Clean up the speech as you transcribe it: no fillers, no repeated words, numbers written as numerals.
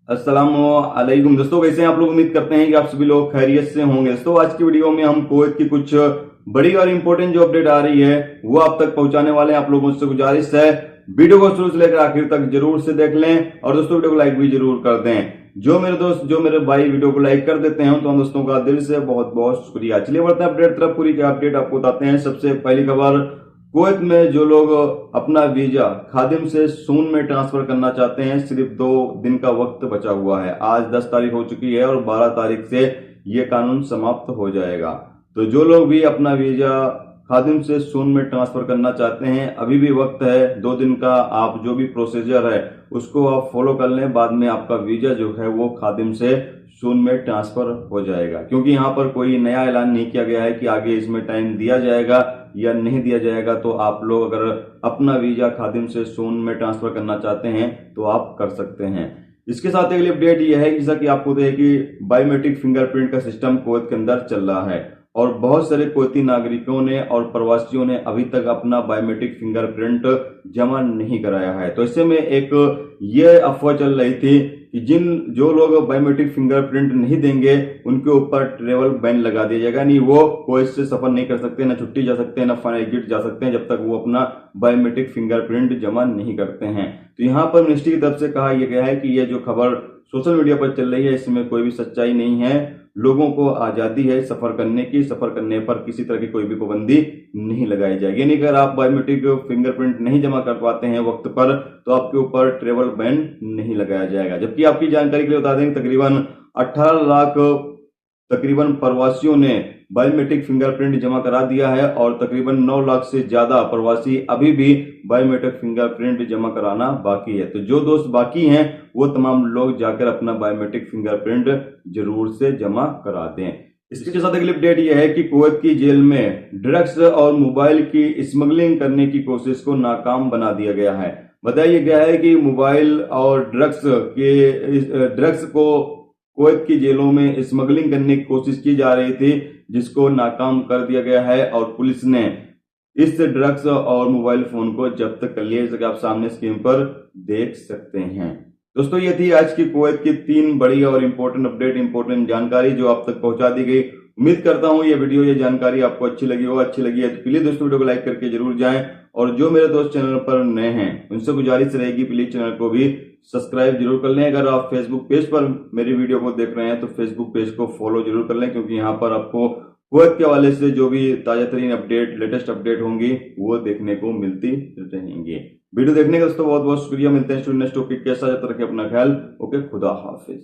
अस्सलामुअलैकुम दोस्तों, कैसे हैं आप लोग। उम्मीद करते हैं कि आप सभी लोग खैरियत से होंगे। दोस्तों आज की वीडियो में हम कुवैत की कुछ बड़ी और इंपॉर्टेंट जो अपडेट आ रही है वो आप तक पहुंचाने वाले हैं। आप लोगों से गुजारिश है वीडियो को शुरू से लेकर आखिर तक जरूर से देख लें और दोस्तों वीडियो को लाइक भी जरूर कर दें। जो मेरे भाई वीडियो को लाइक कर देते हैं तो हम दोस्तों का दिल से बहुत बहुत शुक्रिया। चलिए बढ़ते हैं अपडेट तरफ। पूरी अपडेट आपको बताते हैं। सबसे पहली खबर, कुवैत में जो लोग अपना वीजा खादिम से सून में ट्रांसफर करना चाहते हैं, सिर्फ 2 दिन का वक्त बचा हुआ है। आज 10 तारीख हो चुकी है और 12 तारीख से ये कानून समाप्त हो जाएगा। तो जो लोग भी अपना वीजा खादिम से सून में ट्रांसफर करना चाहते हैं, अभी भी वक्त है 2 दिन का। आप जो भी प्रोसीजर है उसको आप फॉलो कर लें, बाद में आपका वीजा जो है वो खादिम से सून में ट्रांसफर हो जाएगा। क्योंकि यहाँ पर कोई नया ऐलान नहीं किया गया है कि आगे इसमें टाइम दिया जाएगा या नहीं दिया जाएगा। तो आप लोग अगर अपना वीजा खादिम से सून में ट्रांसफर करना चाहते हैं तो आप कर सकते हैं। इसके साथ अगली अपडेट यह है जैसा कि आपको पता है कि बायोमेट्रिक फिंगरप्रिंट का सिस्टम कुवैत के अंदर चल रहा है और बहुत सारे कुवैती नागरिकों ने और प्रवासियों ने अभी तक अपना बायोमेट्रिक फिंगरप्रिंट जमा नहीं कराया है। तो ऐसे में एक ये अफवाह चल रही थी कि जो लोग बायोमेट्रिक फिंगरप्रिंट नहीं देंगे उनके ऊपर ट्रेवल बैन लगा दिया जाएगा। नहीं, वो कुवैत से सफर नहीं कर सकते, ना छुट्टी जा सकते हैं, ना फाइनल एग्जिट जा सकते हैं जब तक वो अपना बायोमेट्रिक फिंगरप्रिंट जमा नहीं करते हैं। तो यहाँ पर मिनिस्ट्री की तरफ से कहा यह गया है कि ये जो खबर सोशल मीडिया पर चल रही है इसमें कोई भी सच्चाई नहीं है। लोगों को आजादी है सफर करने की, सफर करने पर किसी तरह की कोई भी पाबंदी नहीं लगाई जाएगी। यानी अगर आप बायोमेट्रिक फिंगरप्रिंट नहीं जमा कर पाते हैं वक्त पर तो आपके ऊपर ट्रेवल बैन नहीं लगाया जाएगा। जबकि आपकी जानकारी के लिए बता दें तकरीबन 18 लाख प्रवासियों ने बायोमेट्रिक फिंगरप्रिंट जमा करा दिया है और तकरीबन 9 लाख से ज्यादा प्रवासी अभी भी बायोमेट्रिक फिंगरप्रिंट जमा कराना बाकी है। तो जो दोस्त बाकी हैं वो तमाम लोग जाकर अपना बायोमेट्रिक फिंगरप्रिंट जरूर से जमा करा दें। इसके साथ अगली अपडेट यह है कि कुवैत की जेल में ड्रग्स और मोबाइल की स्मगलिंग करने की कोशिश को नाकाम बना दिया गया है। बताया गया है कि मोबाइल और ड्रग्स को कुवैत की जेलों में स्मगलिंग करने की कोशिश की जा रही थी, जिसको नाकाम कर दिया गया है और पुलिस ने इस ड्रग्स और मोबाइल फोन को जब्त कर लिया, जैसे कि आप सामने स्क्रीन पर देख सकते हैं। दोस्तों ये थी आज की कुवैत की 3 बड़ी और इंपॉर्टेंट अपडेट, इंपॉर्टेंट जानकारी जो आप तक पहुंचा दी गई। उम्मीद करता हूं ये जानकारी आपको अच्छी लगी हो। अच्छी लगी है तो प्लीज दोस्तों वीडियो को लाइक करके जरूर जाएं और जो मेरे दोस्त चैनल पर नए हैं उनसे गुजारिश रहेगी प्लीज चैनल को भी सब्सक्राइब जरूर कर लें। अगर आप फेसबुक पेज पर मेरी वीडियो को देख रहे हैं तो फेसबुक पेज को फॉलो जरूर कर लें, क्योंकि यहाँ पर आपको कुवैत के हवाले से जो भी ताजा तरीन अपडेट, लेटेस्ट अपडेट होंगी वो देखने को मिलती रहेंगी। वीडियो देखने का दोस्तों बहुत बहुत शुक्रिया। मिलते हैं नेक्स्ट टॉपिक के साथ। जब तक रखें अपना ख्याल। ओके, खुदा हाफिज।